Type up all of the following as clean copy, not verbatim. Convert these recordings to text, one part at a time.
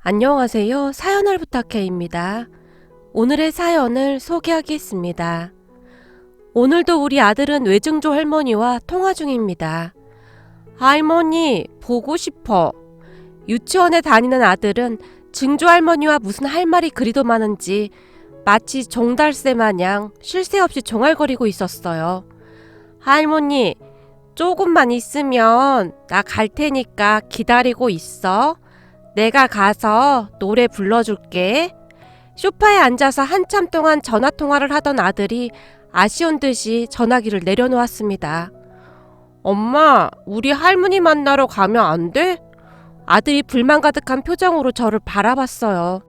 안녕하세요. 사연을 부탁해입니다. 오늘의 사연을 소개하겠습니다. 오늘도 우리 아들은 외증조 할머니와 통화 중입니다. 할머니, 보고 싶어. 유치원에 다니는 아들은 증조 할머니와 무슨 할 말이 그리도 많은지 마치 종달새 마냥 쉴 새 없이 종알거리고 있었어요. 할머니, 조금만 있으면 나 갈 테니까 기다리고 있어. 내가 가서 노래 불러줄게. 소파에 앉아서 한참 동안 전화통화를 하던 아들이 아쉬운 듯이 전화기를 내려놓았습니다. 엄마, 우리 할머니 만나러 가면 안 돼? 아들이 불만 가득한 표정으로 저를 바라봤어요.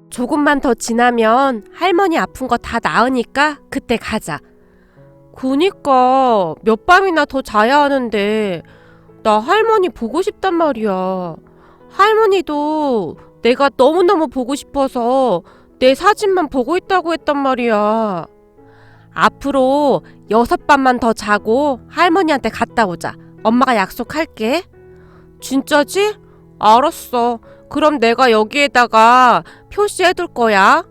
조금만 더 지나면 할머니 아픈 거 다 나으니까 그때 가자. 그니까 몇 밤이나 더 자야 하는데 나 할머니 보고 싶단 말이야. 할머니도 내가 너무너무 보고 싶어서 내 사진만 보고 있다고 했단 말이야. 앞으로 6밤만 더 자고 할머니한테 갔다 오자. 엄마가 약속할게. 진짜지? 알았어. 그럼 내가 여기에다가 표시해둘 거야.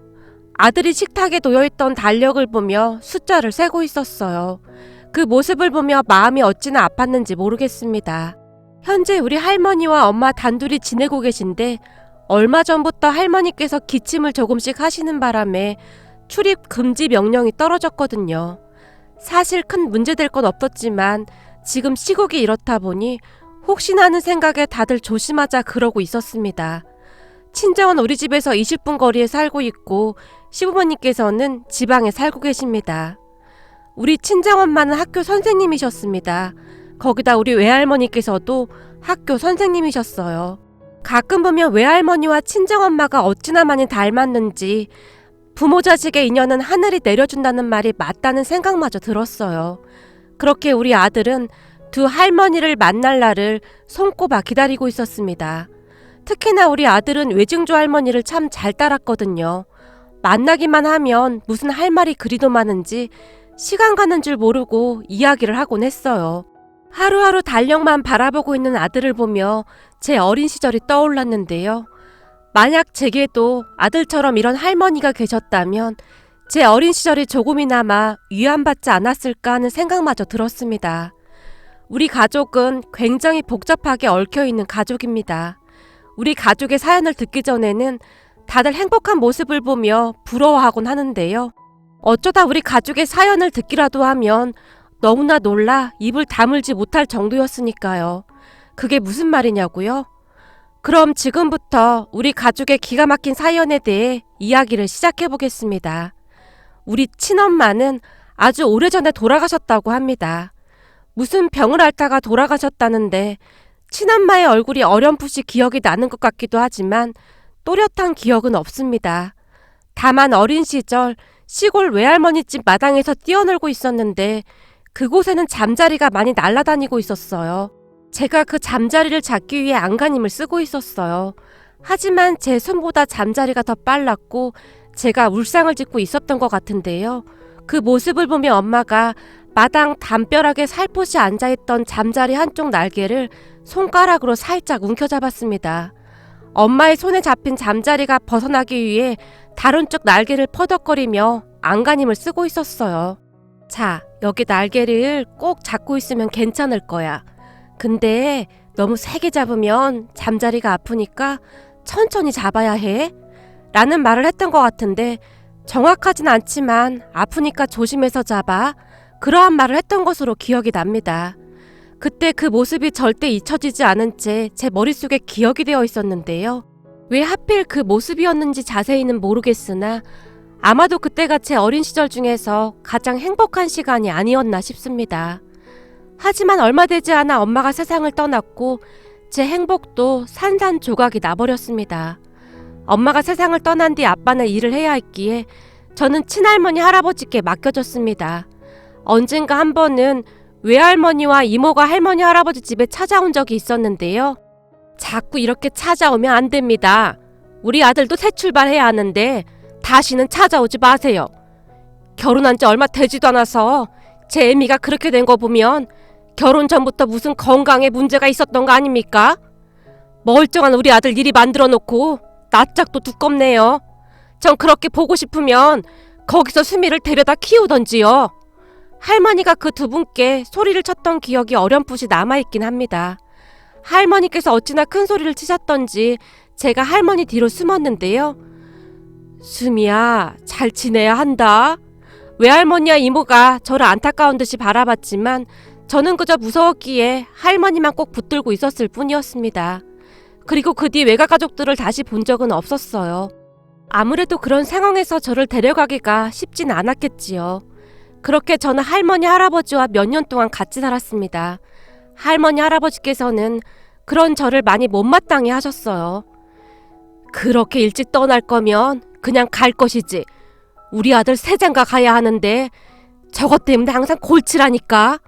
아들이 식탁에 놓여있던 달력을 보며 숫자를 세고 있었어요. 그 모습을 보며 마음이 어찌나 아팠는지 모르겠습니다. 현재 우리 할머니와 엄마 단둘이 지내고 계신데 얼마 전부터 할머니께서 기침을 조금씩 하시는 바람에 출입 금지 명령이 떨어졌거든요. 사실 큰 문제될 건 없었지만 지금 시국이 이렇다 보니 혹시나 하는 생각에 다들 조심하자 그러고 있었습니다. 친정은 우리 집에서 20분 거리에 살고 있고 시부모님께서는 지방에 살고 계십니다. 우리 친정엄마는 학교 선생님이셨습니다. 거기다 우리 외할머니께서도 학교 선생님이셨어요. 가끔 보면 외할머니와 친정엄마가 어찌나 많이 닮았는지 부모 자식의 인연은 하늘이 내려준다는 말이 맞다는 생각마저 들었어요. 그렇게 우리 아들은 두 할머니를 만날 날을 손꼽아 기다리고 있었습니다. 특히나 우리 아들은 외증조 할머니를 참 잘 따랐거든요. 만나기만 하면 무슨 할 말이 그리도 많은지 시간 가는 줄 모르고 이야기를 하곤 했어요. 하루하루 달력만 바라보고 있는 아들을 보며 제 어린 시절이 떠올랐는데요. 만약 제게도 아들처럼 이런 할머니가 계셨다면 제 어린 시절이 조금이나마 위안받지 않았을까 하는 생각마저 들었습니다. 우리 가족은 굉장히 복잡하게 얽혀있는 가족입니다. 우리 가족의 사연을 듣기 전에는 다들 행복한 모습을 보며 부러워하곤 하는데요. 어쩌다 우리 가족의 사연을 듣기라도 하면 너무나 놀라 입을 다물지 못할 정도였으니까요. 그게 무슨 말이냐고요? 그럼 지금부터 우리 가족의 기가 막힌 사연에 대해 이야기를 시작해 보겠습니다. 우리 친엄마는 아주 오래전에 돌아가셨다고 합니다. 무슨 병을 앓다가 돌아가셨다는데 친엄마의 얼굴이 어렴풋이 기억이 나는 것 같기도 하지만 또렷한 기억은 없습니다. 다만 어린 시절 시골 외할머니 집 마당에서 뛰어놀고 있었는데 그곳에는 잠자리가 많이 날아다니고 있었어요. 제가 그 잠자리를 잡기 위해 안간힘을 쓰고 있었어요. 하지만 제 손보다 잠자리가 더 빨랐고 제가 울상을 짓고 있었던 것 같은데요. 그 모습을 보며 엄마가 마당 담벼락에 살포시 앉아있던 잠자리 한쪽 날개를 손가락으로 살짝 움켜잡았습니다. 엄마의 손에 잡힌 잠자리가 벗어나기 위해 다른 쪽 날개를 퍼덕거리며 안간힘을 쓰고 있었어요. 자, 여기 날개를 꼭 잡고 있으면 괜찮을 거야. 근데 너무 세게 잡으면 잠자리가 아프니까 천천히 잡아야 해. 라는 말을 했던 것 같은데 정확하진 않지만 아프니까 조심해서 잡아. 그러한 말을 했던 것으로 기억이 납니다. 그때 그 모습이 절대 잊혀지지 않은 채 제 머릿속에 기억이 되어 있었는데요. 왜 하필 그 모습이었는지 자세히는 모르겠으나 아마도 그때가 제 어린 시절 중에서 가장 행복한 시간이 아니었나 싶습니다. 하지만 얼마 되지 않아 엄마가 세상을 떠났고 제 행복도 산산조각이 나버렸습니다. 엄마가 세상을 떠난 뒤 아빠는 일을 해야 했기에 저는 친할머니 할아버지께 맡겨졌습니다. 언젠가 한 번은 외할머니와 이모가 할머니 할아버지 집에 찾아온 적이 있었는데요. 자꾸 이렇게 찾아오면 안 됩니다. 우리 아들도 새 출발해야 하는데 다시는 찾아오지 마세요. 결혼한 지 얼마 되지도 않아서 제 애미가 그렇게 된 거 보면 결혼 전부터 무슨 건강에 문제가 있었던 거 아닙니까? 멀쩡한 우리 아들 이리 만들어 놓고 낯짝도 두껍네요. 전 그렇게 보고 싶으면 거기서 수미를 데려다 키우던지요. 할머니가 그 두 분께 소리를 쳤던 기억이 어렴풋이 남아있긴 합니다. 할머니께서 어찌나 큰 소리를 치셨던지 제가 할머니 뒤로 숨었는데요. 수미야, 잘 지내야 한다. 외할머니와 이모가 저를 안타까운 듯이 바라봤지만 저는 그저 무서웠기에 할머니만 꼭 붙들고 있었을 뿐이었습니다. 그리고 그 뒤 외가 가족들을 다시 본 적은 없었어요. 아무래도 그런 상황에서 저를 데려가기가 쉽진 않았겠지요. 그렇게 저는 할머니 할아버지와 몇 년 동안 같이 살았습니다. 할머니 할아버지께서는 그런 저를 많이 못마땅해 하셨어요. 그렇게 일찍 떠날 거면 그냥 갈 것이지. 우리 아들 세장가 가야 하는데 저것 때문에 항상 골치라니까.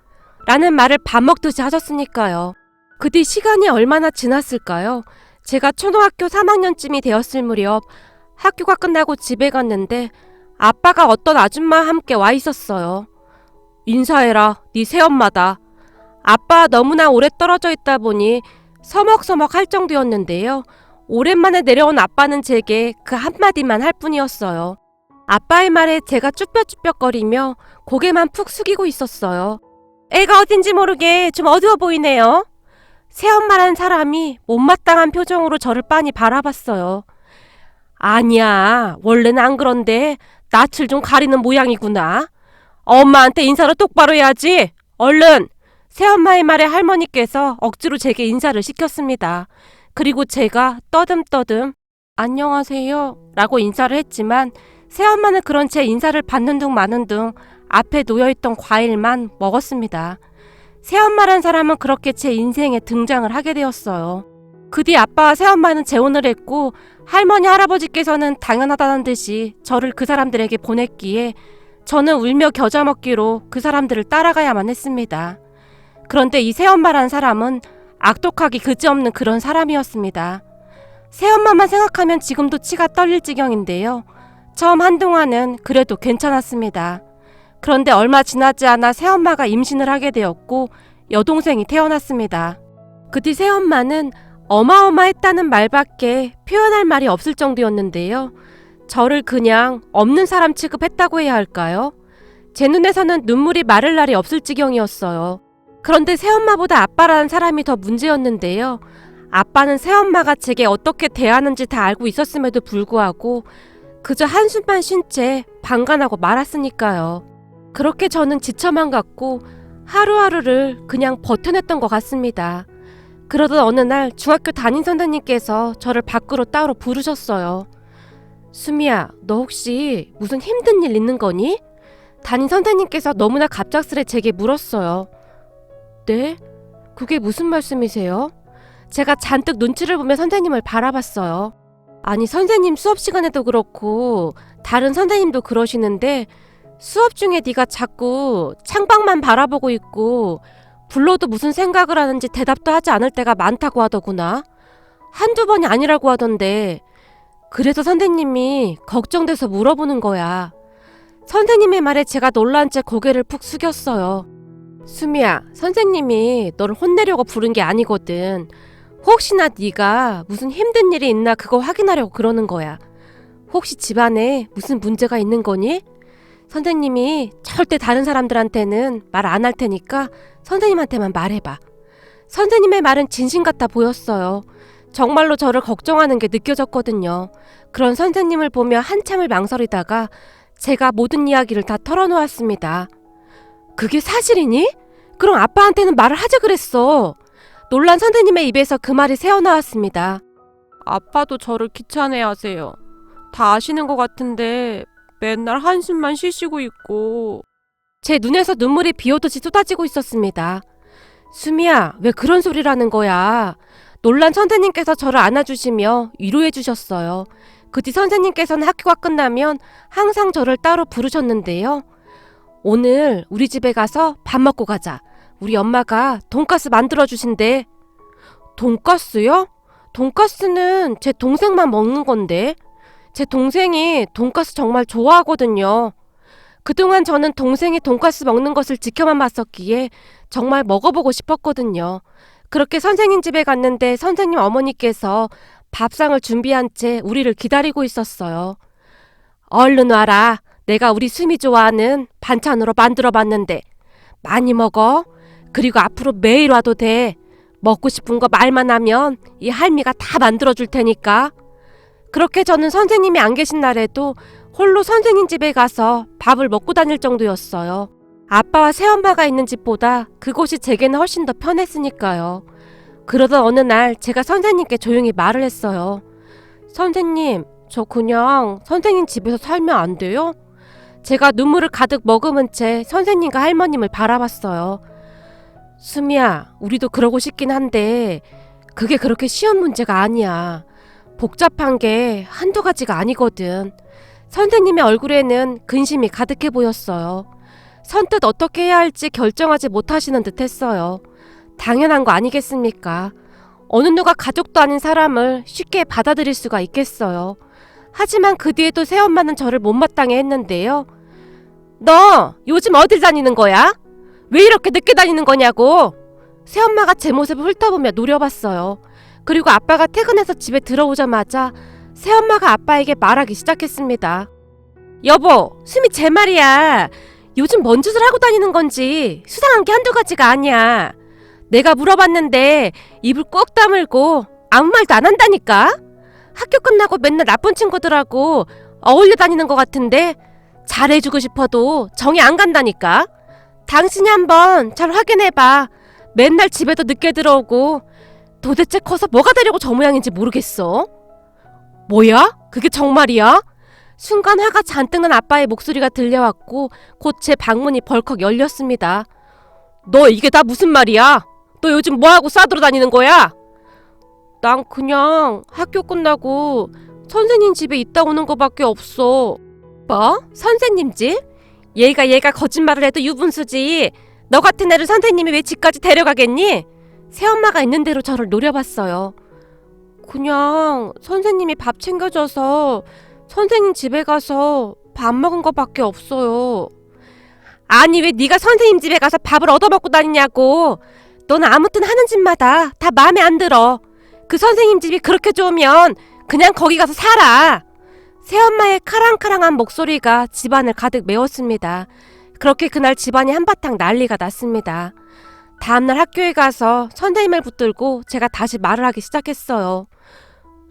라는 말을 밥 먹듯이 하셨으니까요. 그 뒤 시간이 얼마나 지났을까요? 제가 초등학교 3학년쯤이 되었을 무렵 학교가 끝나고 집에 갔는데 아빠가 어떤 아줌마와 함께 와 있었어요. 인사해라, 네 새엄마다. 아빠 너무나 오래 떨어져 있다 보니 서먹서먹 할 정도였는데요. 오랜만에 내려온 아빠는 제게 그 한마디만 할 뿐이었어요. 아빠의 말에 제가 쭈뼛쭈뼛거리며 고개만 푹 숙이고 있었어요. 애가 어딘지 모르게 좀 어두워 보이네요. 새엄마란 사람이 못마땅한 표정으로 저를 빤히 바라봤어요. 아니야, 원래는 안 그런데 낯을 좀 가리는 모양이구나. 엄마한테 인사를 똑바로 해야지. 얼른! 새엄마의 말에 할머니께서 억지로 제게 인사를 시켰습니다. 그리고 제가 떠듬떠듬 안녕하세요 라고 인사를 했지만 새엄마는 그런 제 인사를 받는 둥 마는 둥 앞에 놓여있던 과일만 먹었습니다. 새엄마란 사람은 그렇게 제 인생에 등장을 하게 되었어요. 그 뒤 아빠와 새엄마는 재혼을 했고 할머니 할아버지께서는 당연하다는 듯이 저를 그 사람들에게 보냈기에 저는 울며 겨자 먹기로 그 사람들을 따라가야만 했습니다. 그런데 이 새엄마란 사람은 악독하기 그지없는 그런 사람이었습니다. 새엄마만 생각하면 지금도 치가 떨릴 지경인데요. 처음 한동안은 그래도 괜찮았습니다. 그런데 얼마 지나지 않아 새엄마가 임신을 하게 되었고 여동생이 태어났습니다. 그 뒤 새엄마는 어마어마했다는 말밖에 표현할 말이 없을 정도였는데요. 저를 그냥 없는 사람 취급했다고 해야 할까요? 제 눈에서는 눈물이 마를 날이 없을 지경이었어요. 그런데 새엄마보다 아빠라는 사람이 더 문제였는데요. 아빠는 새엄마가 제게 어떻게 대하는지 다 알고 있었음에도 불구하고 그저 한숨만 쉰 채 방관하고 말았으니까요. 그렇게 저는 지쳐만 갔고 하루하루를 그냥 버텨냈던 것 같습니다. 그러던 어느 날 중학교 담임 선생님께서 저를 밖으로 따로 부르셨어요. 수미야, 너 혹시 무슨 힘든 일 있는 거니? 담임 선생님께서 너무나 갑작스레 제게 물었어요. 네? 그게 무슨 말씀이세요? 제가 잔뜩 눈치를 보며 선생님을 바라봤어요. 아니, 선생님 수업 시간에도 그렇고 다른 선생님도 그러시는데 수업 중에 네가 자꾸 창밖만 바라보고 있고 불러도 무슨 생각을 하는지 대답도 하지 않을 때가 많다고 하더구나. 한두 번이 아니라고 하던데. 그래서 선생님이 걱정돼서 물어보는 거야. 선생님의 말에 제가 놀란 채 고개를 푹 숙였어요. 수미야, 선생님이 너를 혼내려고 부른 게 아니거든. 혹시나 네가 무슨 힘든 일이 있나 그거 확인하려고 그러는 거야. 혹시 집안에 무슨 문제가 있는 거니? 선생님이 절대 다른 사람들한테는 말 안 할 테니까 선생님한테만 말해봐. 선생님의 말은 진심 같아 보였어요. 정말로 저를 걱정하는 게 느껴졌거든요. 그런 선생님을 보며 한참을 망설이다가 제가 모든 이야기를 다 털어놓았습니다. 그게 사실이니? 그럼 아빠한테는 말을 하자 그랬어. 놀란 선생님의 입에서 그 말이 새어나왔습니다. 아빠도 저를 귀찮아하세요. 다 아시는 것 같은데 맨날 한숨만 쉬시고 있고. 제 눈에서 눈물이 비오듯이 쏟아지고 있었습니다. 수미야, 왜 그런 소리를 하는 거야? 놀란 선생님께서 저를 안아주시며 위로해 주셨어요. 그 뒤 선생님께서는 학교가 끝나면 항상 저를 따로 부르셨는데요. 오늘 우리 집에 가서 밥 먹고 가자. 우리 엄마가 돈가스 만들어 주신대. 돈가스요? 돈가스는 제 동생만 먹는 건데. 제 동생이 돈가스 정말 좋아하거든요. 그동안 저는 동생이 돈가스 먹는 것을 지켜만 봤었기에 정말 먹어보고 싶었거든요. 그렇게 선생님 집에 갔는데 선생님 어머니께서 밥상을 준비한 채 우리를 기다리고 있었어요. 얼른 와라. 내가 우리 수미 좋아하는 반찬으로 만들어봤는데 많이 먹어. 그리고 앞으로 매일 와도 돼. 먹고 싶은 거 말만 하면 이 할미가 다 만들어줄 테니까. 그렇게 저는 선생님이 안 계신 날에도 홀로 선생님 집에 가서 밥을 먹고 다닐 정도였어요. 아빠와 새엄마가 있는 집보다 그곳이 제게는 훨씬 더 편했으니까요. 그러던 어느 날 제가 선생님께 조용히 말을 했어요. 선생님, 저 그냥 선생님 집에서 살면 안 돼요? 제가 눈물을 가득 머금은 채 선생님과 할머님을 바라봤어요. 수미야, 우리도 그러고 싶긴 한데 그게 그렇게 쉬운 문제가 아니야. 복잡한 게 한두 가지가 아니거든. 선생님의 얼굴에는 근심이 가득해 보였어요. 선뜻 어떻게 해야 할지 결정하지 못하시는 듯 했어요. 당연한 거 아니겠습니까? 어느 누가 가족도 아닌 사람을 쉽게 받아들일 수가 있겠어요. 하지만 그 뒤에도 새엄마는 저를 못마땅해 했는데요. 너 요즘 어딜 다니는 거야? 왜 이렇게 늦게 다니는 거냐고. 새엄마가 제 모습을 훑어보며 노려봤어요. 그리고 아빠가 퇴근해서 집에 들어오자마자 새엄마가 아빠에게 말하기 시작했습니다. 여보, 수미 제 말이야. 요즘 뭔 짓을 하고 다니는 건지 수상한 게 한두 가지가 아니야. 내가 물어봤는데 입을 꼭 다물고 아무 말도 안 한다니까? 학교 끝나고 맨날 나쁜 친구들하고 어울려 다니는 것 같은데 잘해주고 싶어도 정이 안 간다니까? 당신이 한번 잘 확인해봐. 맨날 집에도 늦게 들어오고 도대체 커서 뭐가 되려고 저 모양인지 모르겠어. 뭐야? 그게 정말이야? 순간 화가 잔뜩 난 아빠의 목소리가 들려왔고 곧 제 방문이 벌컥 열렸습니다. 너 이게 다 무슨 말이야? 너 요즘 뭐하고 싸돌아다니는 거야? 난 그냥 학교 끝나고 선생님 집에 있다 오는 거밖에 없어. 뭐? 선생님 집? 얘가 거짓말을 해도 유분수지. 너 같은 애를 선생님이 왜 집까지 데려가겠니? 새엄마가 있는 대로 저를 노려봤어요. 그냥 선생님이 밥 챙겨줘서 선생님 집에 가서 밥 먹은 거밖에 없어요. 아니 왜 네가 선생님 집에 가서 밥을 얻어먹고 다니냐고. 너는 아무튼 하는 짓마다 다 마음에 안 들어. 그 선생님 집이 그렇게 좋으면 그냥 거기 가서 살아. 새엄마의 카랑카랑한 목소리가 집안을 가득 메웠습니다. 그렇게 그날 집안이 한바탕 난리가 났습니다. 다음날 학교에 가서 선생님을 붙들고 제가 다시 말을 하기 시작했어요.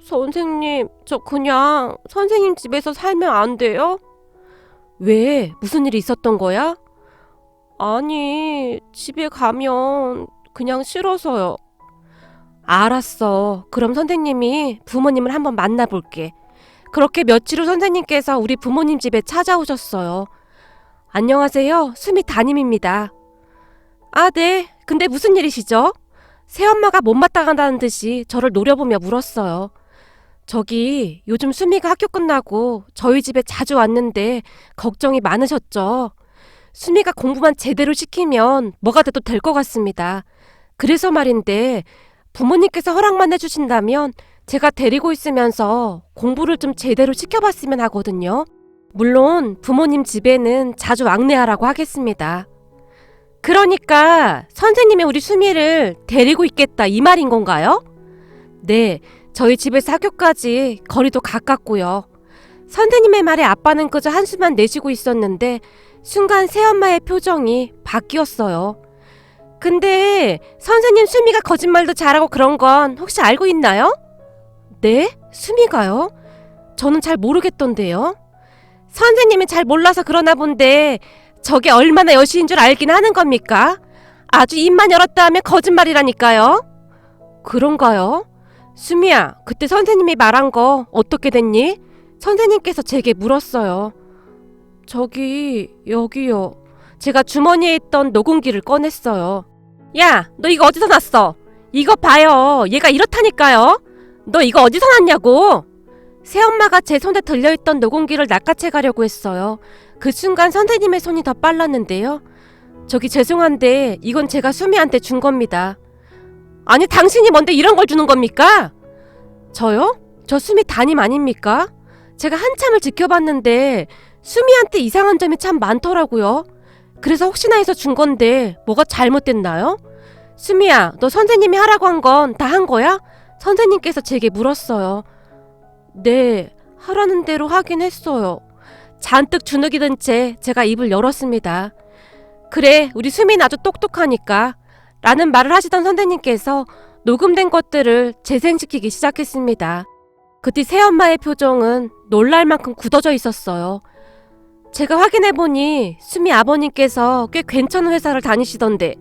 선생님, 저 그냥 선생님 집에서 살면 안 돼요? 왜? 무슨 일이 있었던 거야? 아니, 집에 가면 그냥 싫어서요. 알았어. 그럼 선생님이 부모님을 한번 만나볼게. 그렇게 며칠 후 선생님께서 우리 부모님 집에 찾아오셨어요. 안녕하세요. 수미 담임입니다. 아, 네. 근데 무슨 일이시죠? 새엄마가 못마땅하다는 듯이 저를 노려보며 물었어요. 저기 요즘 수미가 학교 끝나고 저희 집에 자주 왔는데 걱정이 많으셨죠? 수미가 공부만 제대로 시키면 뭐가 돼도 될 것 같습니다. 그래서 말인데 부모님께서 허락만 해주신다면 제가 데리고 있으면서 공부를 좀 제대로 시켜봤으면 하거든요. 물론 부모님 집에는 자주 왕래하라고 하겠습니다. 그러니까 선생님이 우리 수미를 데리고 있겠다 이 말인 건가요? 네, 저희 집에서 학교까지 거리도 가깝고요. 선생님의 말에 아빠는 그저 한숨만 내쉬고 있었는데 순간 새엄마의 표정이 바뀌었어요. 근데 선생님 수미가 거짓말도 잘하고 그런 건 혹시 알고 있나요? 네? 수미가요? 저는 잘 모르겠던데요. 선생님이 잘 몰라서 그러나 본데 저게 얼마나 여시인 줄 알긴 하는 겁니까? 아주 입만 열었다 하면 거짓말이라니까요. 그런가요? 수미야, 그때 선생님이 말한 거 어떻게 됐니? 선생님께서 제게 물었어요. 저기 여기요. 제가 주머니에 있던 녹음기를 꺼냈어요. 야, 너 이거 어디서 났어? 이거 봐요. 얘가 이렇다니까요. 너 이거 어디서 났냐고. 새엄마가 제 손에 들려있던 녹음기를 낚아채 가려고 했어요. 그 순간 선생님의 손이 더 빨랐는데요. 저기 죄송한데 이건 제가 수미한테 준 겁니다. 아니 당신이 뭔데 이런 걸 주는 겁니까? 저요? 저 수미 담임 아닙니까? 제가 한참을 지켜봤는데 수미한테 이상한 점이 참 많더라고요. 그래서 혹시나 해서 준 건데 뭐가 잘못됐나요? 수미야, 너 선생님이 하라고 한 건 다 한 거야? 선생님께서 제게 물었어요. 네, 하라는 대로 하긴 했어요. 잔뜩 주눅이 든 채 제가 입을 열었습니다. 그래, 우리 수민 아주 똑똑하니까 라는 말을 하시던 선생님께서 녹음된 것들을 재생시키기 시작했습니다. 그때 새엄마의 표정은 놀랄 만큼 굳어져 있었어요. 제가 확인해보니 수미 아버님께서 꽤 괜찮은 회사를 다니시던데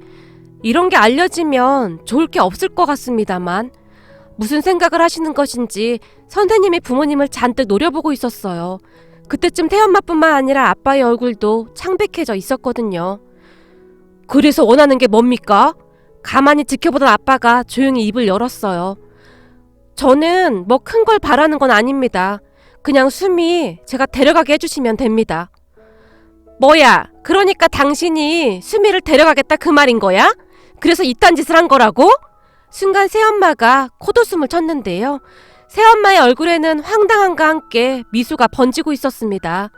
이런 게 알려지면 좋을 게 없을 것 같습니다만 무슨 생각을 하시는 것인지 선생님이 부모님을 잔뜩 노려보고 있었어요. 그때쯤 태엄마뿐만 아니라 아빠의 얼굴도 창백해져 있었거든요. 그래서 원하는 게 뭡니까? 가만히 지켜보던 아빠가 조용히 입을 열었어요. 저는 뭐 큰 걸 바라는 건 아닙니다. 그냥 수미 제가 데려가게 해주시면 됩니다. 뭐야? 그러니까 당신이 수미를 데려가겠다 그 말인 거야? 그래서 이딴 짓을 한 거라고? 순간 새엄마가 코도숨을 쳤는데요. 새엄마의 얼굴에는 황당함과 함께 미소가 번지고 있었습니다.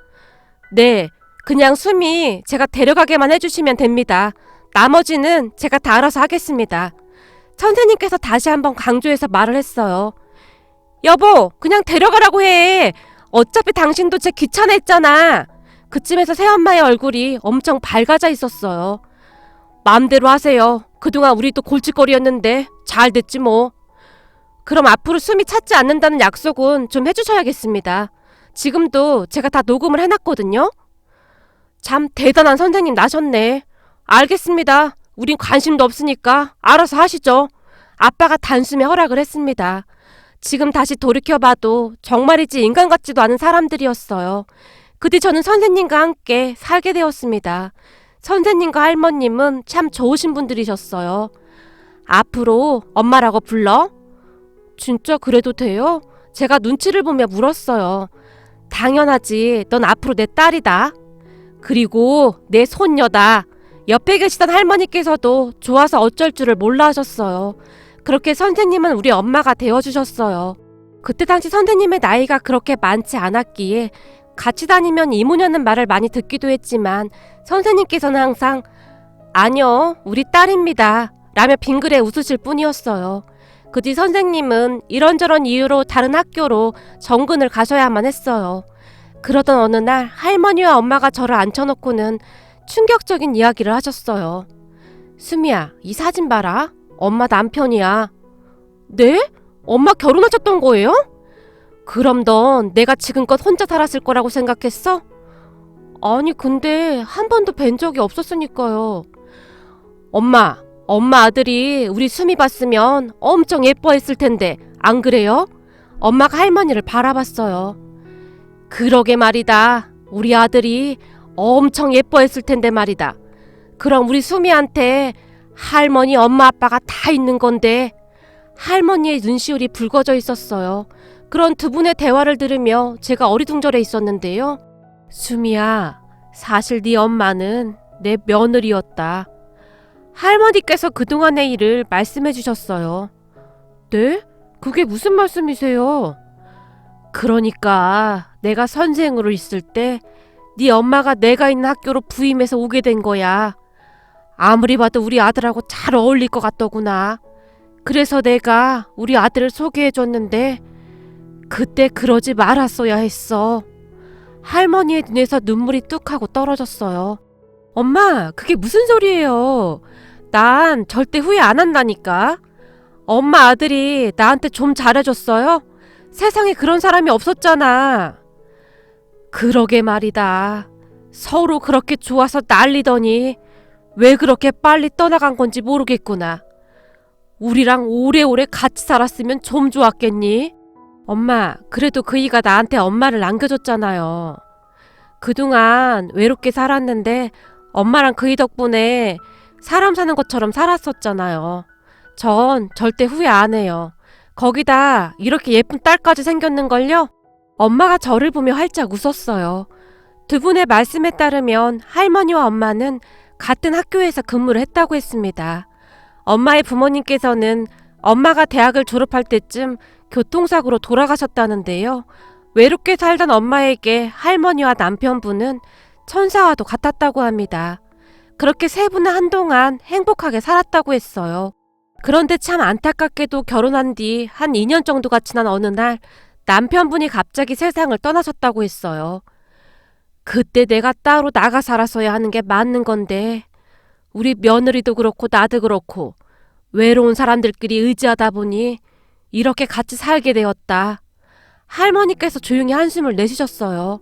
네, 그냥 수미 제가 데려가게만 해주시면 됩니다. 나머지는 제가 다 알아서 하겠습니다. 선생님께서 다시 한번 강조해서 말을 했어요. 여보, 그냥 데려가라고 해. 어차피 당신도 제 귀찮아했잖아. 그쯤에서 새엄마의 얼굴이 엄청 밝아져 있었어요. 마음대로 하세요. 그동안 우리도 골칫거리였는데 잘 됐지 뭐. 그럼 앞으로 수미 찾지 않는다는 약속은 좀 해주셔야겠습니다. 지금도 제가 다 녹음을 해놨거든요. 참 대단한 선생님 나셨네. 알겠습니다. 우린 관심도 없으니까 알아서 하시죠. 아빠가 단숨에 허락을 했습니다. 지금 다시 돌이켜봐도 정말이지 인간 같지도 않은 사람들이었어요. 그 뒤 저는 선생님과 함께 살게 되었습니다. 선생님과 할머님은 참 좋으신 분들이셨어요. 앞으로 엄마라고 불러? 진짜 그래도 돼요? 제가 눈치를 보며 물었어요. 당연하지. 넌 앞으로 내 딸이다. 그리고 내 손녀다. 옆에 계시던 할머니께서도 좋아서 어쩔 줄을 몰라 하셨어요. 그렇게 선생님은 우리 엄마가 되어주셨어요. 그때 당시 선생님의 나이가 그렇게 많지 않았기에 같이 다니면 이모냐는 말을 많이 듣기도 했지만 선생님께서는 항상 아니요, 우리 딸입니다 라며 빙그레 웃으실 뿐이었어요. 그 뒤 선생님은 이런저런 이유로 다른 학교로 정근을 가셔야만 했어요. 그러던 어느 날 할머니와 엄마가 저를 앉혀놓고는 충격적인 이야기를 하셨어요. 수미야, 이 사진 봐라. 엄마 남편이야. 네? 엄마 결혼하셨던 거예요? 그럼 넌 내가 지금껏 혼자 살았을 거라고 생각했어? 아니 근데 한 번도 뵌 적이 없었으니까요. 엄마 아들이 우리 수미 봤으면 엄청 예뻐했을 텐데 안 그래요? 엄마가 할머니를 바라봤어요. 그러게 말이다. 우리 아들이 엄청 예뻐했을 텐데 말이다. 그럼 우리 수미한테 할머니 엄마 아빠가 다 있는 건데. 할머니의 눈시울이 붉어져 있었어요. 그런 두 분의 대화를 들으며 제가 어리둥절해 있었는데요. 수미야, 사실 네 엄마는 내 며느리였다. 할머니께서 그동안의 일을 말씀해 주셨어요. 네? 그게 무슨 말씀이세요? 그러니까 내가 선생으로 있을 때 네 엄마가 내가 있는 학교로 부임해서 오게 된 거야. 아무리 봐도 우리 아들하고 잘 어울릴 것 같더구나. 그래서 내가 우리 아들을 소개해줬는데 그때 그러지 말았어야 했어. 할머니의 눈에서 눈물이 뚝 하고 떨어졌어요. 엄마, 그게 무슨 소리예요? 난 절대 후회 안 한다니까. 엄마 아들이 나한테 좀 잘해줬어요? 세상에 그런 사람이 없었잖아. 그러게 말이다. 서로 그렇게 좋아서 난리더니 왜 그렇게 빨리 떠나간 건지 모르겠구나. 우리랑 오래오래 같이 살았으면 좀 좋았겠니? 엄마, 그래도 그이가 나한테 엄마를 남겨줬잖아요. 그동안 외롭게 살았는데 엄마랑 그이 덕분에 사람 사는 것처럼 살았었잖아요. 전 절대 후회 안 해요. 거기다 이렇게 예쁜 딸까지 생겼는걸요? 엄마가 저를 보며 활짝 웃었어요. 두 분의 말씀에 따르면 할머니와 엄마는 같은 학교에서 근무를 했다고 했습니다. 엄마의 부모님께서는 엄마가 대학을 졸업할 때쯤 교통사고로 돌아가셨다는데요. 외롭게 살던 엄마에게 할머니와 남편분은 천사와도 같았다고 합니다. 그렇게 세 분은 한동안 행복하게 살았다고 했어요. 그런데 참 안타깝게도 결혼한 뒤 한 2년 정도가 지난 어느 날 남편분이 갑자기 세상을 떠나셨다고 했어요. 그때 내가 따로 나가 살았어야 하는 게 맞는 건데 우리 며느리도 그렇고 나도 그렇고 외로운 사람들끼리 의지하다 보니 이렇게 같이 살게 되었다. 할머니께서 조용히 한숨을 내쉬셨어요.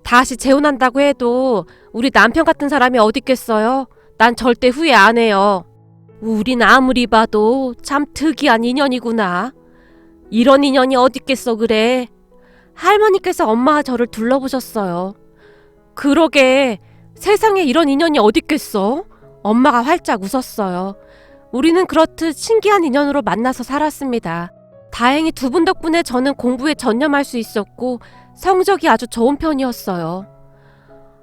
다시 재혼한다고 해도 우리 남편 같은 사람이 어딨겠어요? 난 절대 후회 안 해요. 우린 아무리 봐도 참 특이한 인연이구나. 이런 인연이 어딨겠어 그래. 할머니께서 엄마와 저를 둘러보셨어요. 그러게 세상에 이런 인연이 어딨겠어? 엄마가 활짝 웃었어요. 우리는 그렇듯 신기한 인연으로 만나서 살았습니다. 다행히 두 분 덕분에 저는 공부에 전념할 수 있었고 성적이 아주 좋은 편이었어요.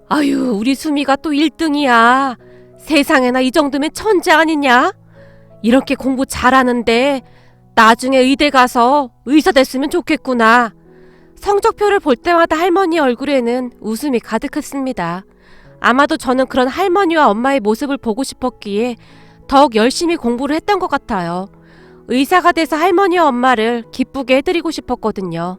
아유, 우리 수미가 또 1등이야. 세상에나 이 정도면 천재 아니냐? 이렇게 공부 잘하는데 나중에 의대 가서 의사 됐으면 좋겠구나. 성적표를 볼 때마다 할머니 얼굴에는 웃음이 가득했습니다. 아마도 저는 그런 할머니와 엄마의 모습을 보고 싶었기에 더욱 열심히 공부를 했던 것 같아요. 의사가 돼서 할머니와 엄마를 기쁘게 해드리고 싶었거든요.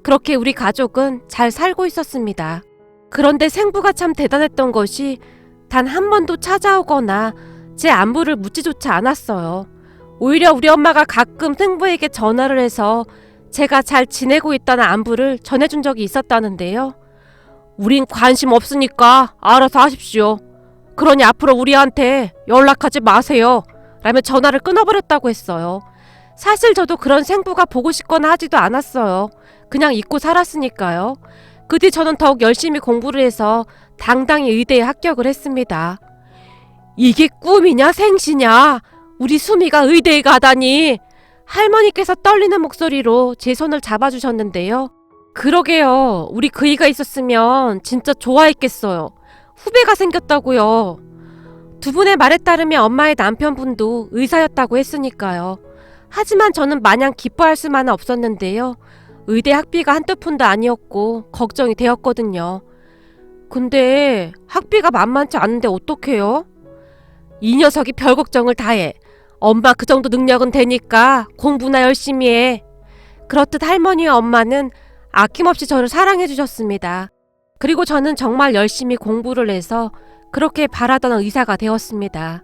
그렇게 우리 가족은 잘 살고 있었습니다. 그런데 생부가 참 대단했던 것이 단 한 번도 찾아오거나 제 안부를 묻지조차 않았어요. 오히려 우리 엄마가 가끔 생부에게 전화를 해서 제가 잘 지내고 있다는 안부를 전해준 적이 있었다는데요. 우린 관심 없으니까 알아서 하십시오. 그러니 앞으로 우리한테 연락하지 마세요. 라며 전화를 끊어버렸다고 했어요. 사실 저도 그런 생부가 보고 싶거나 하지도 않았어요. 그냥 잊고 살았으니까요. 그 뒤 저는 더욱 열심히 공부를 해서 당당히 의대에 합격을 했습니다. 이게 꿈이냐 생시냐? 우리 수미가 의대에 가다니. 할머니께서 떨리는 목소리로 제 손을 잡아주셨는데요. 그러게요. 우리 그이가 있었으면 진짜 좋아했겠어요. 후배가 생겼다고요. 두 분의 말에 따르면 엄마의 남편분도 의사였다고 했으니까요. 하지만 저는 마냥 기뻐할 수만은 없었는데요. 의대 학비가 한두 푼도 아니었고 걱정이 되었거든요. 근데 학비가 만만치 않은데 어떡해요? 이 녀석이 별 걱정을 다 해. 엄마 그 정도 능력은 되니까 공부나 열심히 해. 그렇듯 할머니와 엄마는 아낌없이 저를 사랑해 주셨습니다. 그리고 저는 정말 열심히 공부를 해서 그렇게 바라던 의사가 되었습니다.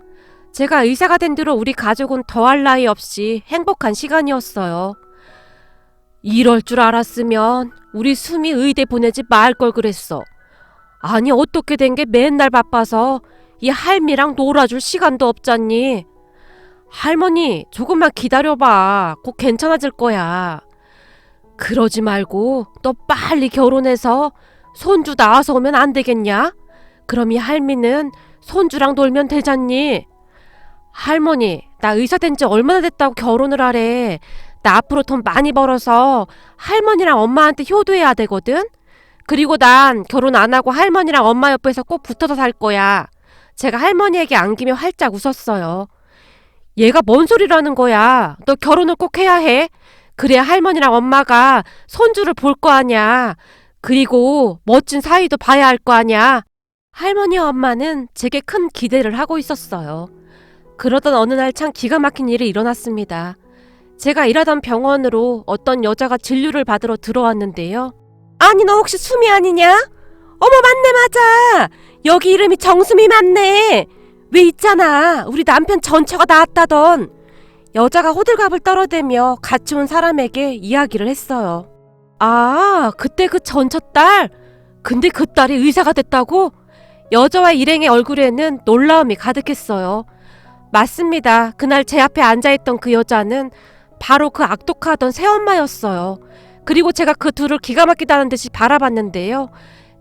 제가 의사가 된 뒤로 우리 가족은 더할 나위 없이 행복한 시간이었어요. 이럴 줄 알았으면 우리 수미 의대 보내지 말 걸 그랬어. 아니 어떻게 된 게 맨날 바빠서 이 할미랑 놀아줄 시간도 없잖니. 할머니 조금만 기다려봐. 곧 괜찮아질 거야. 그러지 말고 너 빨리 결혼해서 손주 낳아서 오면 안 되겠냐? 그럼 이 할미는 손주랑 놀면 되잖니. 할머니 나 의사 된 지 얼마나 됐다고 결혼을 하래. 나 앞으로 돈 많이 벌어서 할머니랑 엄마한테 효도해야 되거든. 그리고 난 결혼 안 하고 할머니랑 엄마 옆에서 꼭 붙어서 살 거야. 제가 할머니에게 안기며 활짝 웃었어요. 얘가 뭔 소리라는 거야. 너 결혼을 꼭 해야 해. 그래야 할머니랑 엄마가 손주를 볼 거 아냐. 그리고 멋진 사위도 봐야 할 거 아냐. 할머니와 엄마는 제게 큰 기대를 하고 있었어요. 그러던 어느 날 참 기가 막힌 일이 일어났습니다. 제가 일하던 병원으로 어떤 여자가 진료를 받으러 들어왔는데요. 아니 너 혹시 수미 아니냐? 어머 맞네 맞아. 여기 이름이 정수미 맞네. 왜 있잖아. 우리 남편 전처가 나왔다던. 여자가 호들갑을 떨어대며 같이 온 사람에게 이야기를 했어요. 아 그때 그 전처 딸? 근데 그 딸이 의사가 됐다고? 여자와의 일행의 얼굴에는 놀라움이 가득했어요. 맞습니다. 그날 제 앞에 앉아있던 그 여자는 바로 그 악독하던 새엄마였어요. 그리고 제가 그 둘을 기가 막히다는 듯이 바라봤는데요.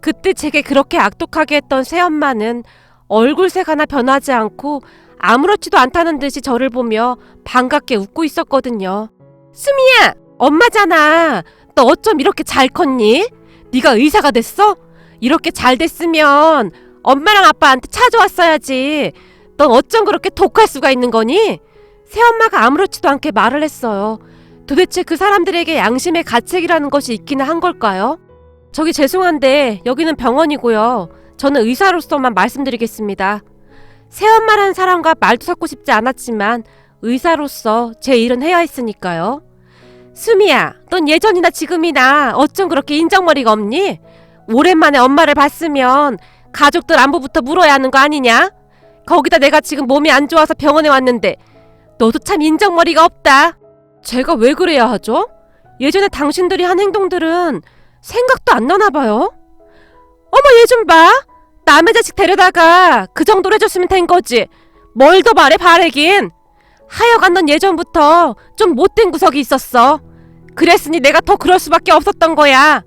그때 제게 그렇게 악독하게 했던 새엄마는 얼굴색 하나 변하지 않고 아무렇지도 않다는 듯이 저를 보며 반갑게 웃고 있었거든요. 수미야! 엄마잖아. 너 어쩜 이렇게 잘 컸니? 네가 의사가 됐어? 이렇게 잘 됐으면 엄마랑 아빠한테 찾아왔어야지. 넌 어쩜 그렇게 독할 수가 있는 거니? 새엄마가 아무렇지도 않게 말을 했어요. 도대체 그 사람들에게 양심의 가책이라는 것이 있기는 한 걸까요? 저기 죄송한데 여기는 병원이고요. 저는 의사로서만 말씀드리겠습니다. 새엄마라는 사람과 말도 섞고 싶지 않았지만 의사로서 제 일은 해야 했으니까요. 수미야, 넌 예전이나 지금이나 어쩜 그렇게 인정머리가 없니? 오랜만에 엄마를 봤으면 가족들 안부부터 물어야 하는 거 아니냐? 거기다 내가 지금 몸이 안 좋아서 병원에 왔는데 너도 참 인정머리가 없다. 제가 왜 그래야 하죠? 예전에 당신들이 한 행동들은 생각도 안 나나 봐요. 어머, 얘 좀 봐. 남의 자식 데려다가 그 정도로 해줬으면 된 거지. 뭘 더 바래긴. 하여간 넌 예전부터 좀 못된 구석이 있었어. 그랬으니 내가 더 그럴 수밖에 없었던 거야.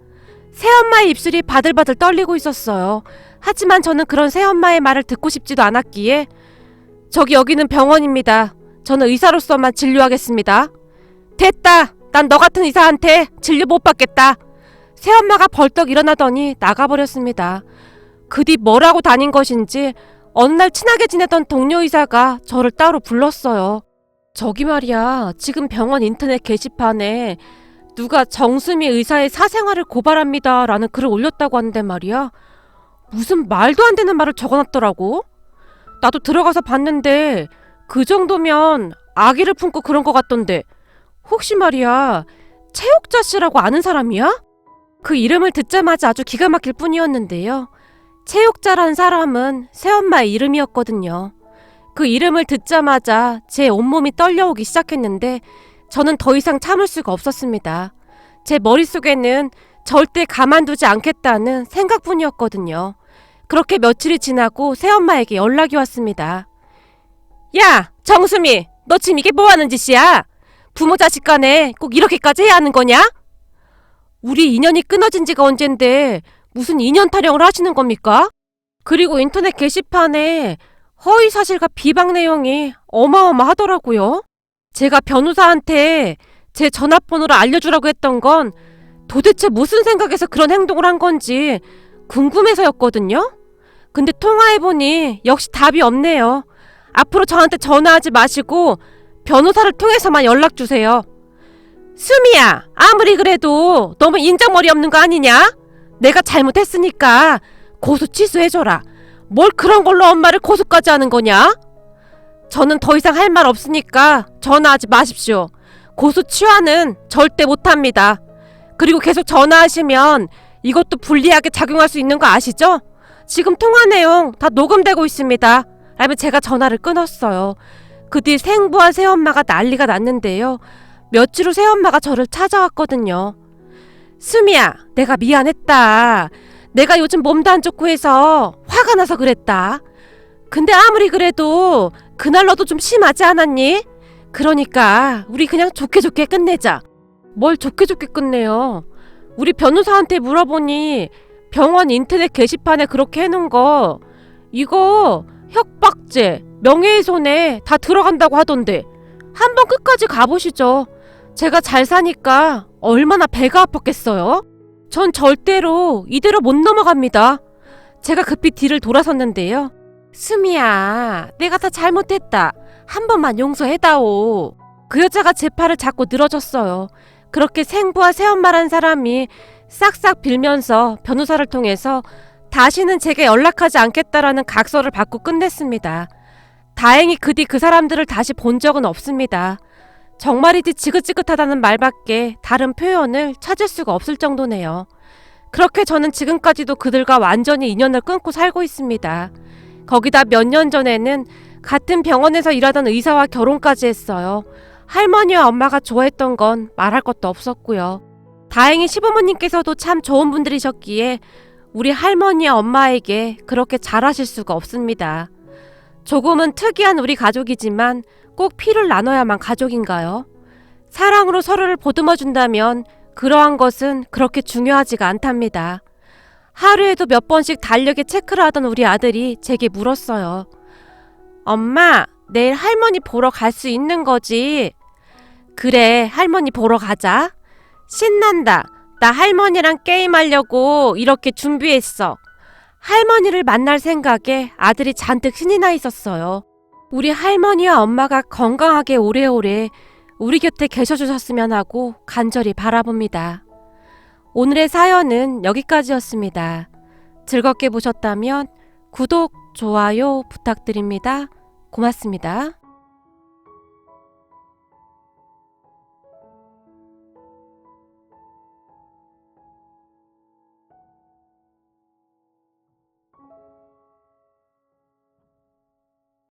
새엄마의 입술이 바들바들 떨리고 있었어요. 하지만 저는 그런 새엄마의 말을 듣고 싶지도 않았기에 저기 여기는 병원입니다. 저는 의사로서만 진료하겠습니다. 됐다. 난 너 같은 의사한테 진료 못 받겠다. 새엄마가 벌떡 일어나더니 나가버렸습니다. 그 뒤 뭐라고 다닌 것인지 어느 날 친하게 지내던 동료 의사가 저를 따로 불렀어요. 저기 말이야, 지금 병원 인터넷 게시판에 누가 정수미 의사의 사생활을 고발합니다 라는 글을 올렸다고 하는데 말이야. 무슨 말도 안 되는 말을 적어놨더라고. 나도 들어가서 봤는데 그 정도면 아기를 품고 그런 것 같던데 혹시 말이야 최옥자 씨라고 아는 사람이야? 그 이름을 듣자마자 아주 기가 막힐 뿐이었는데요. 최옥자라는 사람은 새엄마의 이름이었거든요. 그 이름을 듣자마자 제 온몸이 떨려오기 시작했는데 저는 더 이상 참을 수가 없었습니다. 제 머릿속에는 절대 가만두지 않겠다는 생각뿐이었거든요. 그렇게 며칠이 지나고 새엄마에게 연락이 왔습니다. 야, 정수미, 너 지금 이게 뭐하는 짓이야? 부모 자식 간에 꼭 이렇게까지 해야 하는 거냐? 우리 인연이 끊어진 지가 언젠데 무슨 인연 타령을 하시는 겁니까? 그리고 인터넷 게시판에 허위사실과 비방 내용이 어마어마하더라고요. 제가 변호사한테 제 전화번호를 알려주라고 했던 건 도대체 무슨 생각에서 그런 행동을 한 건지 궁금해서였거든요. 근데 통화해보니 역시 답이 없네요. 앞으로 저한테 전화하지 마시고 변호사를 통해서만 연락주세요. 수미야, 아무리 그래도 너무 인정머리 없는 거 아니냐? 내가 잘못했으니까 고소 취소해줘라. 뭘 그런 걸로 엄마를 고소까지 하는 거냐? 저는 더 이상 할 말 없으니까 전화하지 마십시오. 고소 취하는 절대 못합니다. 그리고 계속 전화하시면 이것도 불리하게 작용할 수 있는 거 아시죠? 지금 통화 내용 다 녹음되고 있습니다. 라며 제가 전화를 끊었어요. 그 뒤 생부와 새엄마가 난리가 났는데요. 며칠 후 새엄마가 저를 찾아왔거든요. 수미야, 내가 미안했다. 내가 요즘 몸도 안 좋고 해서 화가 나서 그랬다. 근데 아무리 그래도 그날 너도 좀 심하지 않았니? 그러니까 우리 그냥 좋게 끝내자. 뭘 좋게 끝내요. 우리 변호사한테 물어보니 병원 인터넷 게시판에 그렇게 해놓은 거 이거 협박죄, 명예훼손에 다 들어간다고 하던데 한번 끝까지 가보시죠. 제가 잘 사니까 얼마나 배가 아팠겠어요? 전 절대로 이대로 못 넘어갑니다. 제가 급히 뒤를 돌아섰는데요. 수미야, 내가 다 잘못했다. 한 번만 용서해다오. 그 여자가 제 팔을 잡고 늘어졌어요. 그렇게 생부와 새엄마란 사람이 싹싹 빌면서 변호사를 통해서 다시는 제게 연락하지 않겠다라는 각서를 받고 끝냈습니다. 다행히 그 뒤 그 사람들을 다시 본 적은 없습니다. 정말이지 지긋지긋하다는 말밖에 다른 표현을 찾을 수가 없을 정도네요. 그렇게 저는 지금까지도 그들과 완전히 인연을 끊고 살고 있습니다. 거기다 몇 년 전에는 같은 병원에서 일하던 의사와 결혼까지 했어요. 할머니와 엄마가 좋아했던 건 말할 것도 없었고요. 다행히 시부모님께서도 참 좋은 분들이셨기에 우리 할머니와 엄마에게 그렇게 잘하실 수가 없습니다. 조금은 특이한 우리 가족이지만 꼭 피를 나눠야만 가족인가요? 사랑으로 서로를 보듬어준다면 그러한 것은 그렇게 중요하지가 않답니다. 하루에도 몇 번씩 달력에 체크를 하던 우리 아들이 제게 물었어요. 엄마, 내일 할머니 보러 갈 수 있는 거지? 그래, 할머니 보러 가자. 신난다. 나 할머니랑 게임하려고 이렇게 준비했어. 할머니를 만날 생각에 아들이 잔뜩 신이 나 있었어요. 우리 할머니와 엄마가 건강하게 오래오래 우리 곁에 계셔주셨으면 하고 간절히 바라봅니다. 오늘의 사연은 여기까지였습니다. 즐겁게 보셨다면 구독, 좋아요 부탁드립니다. 고맙습니다.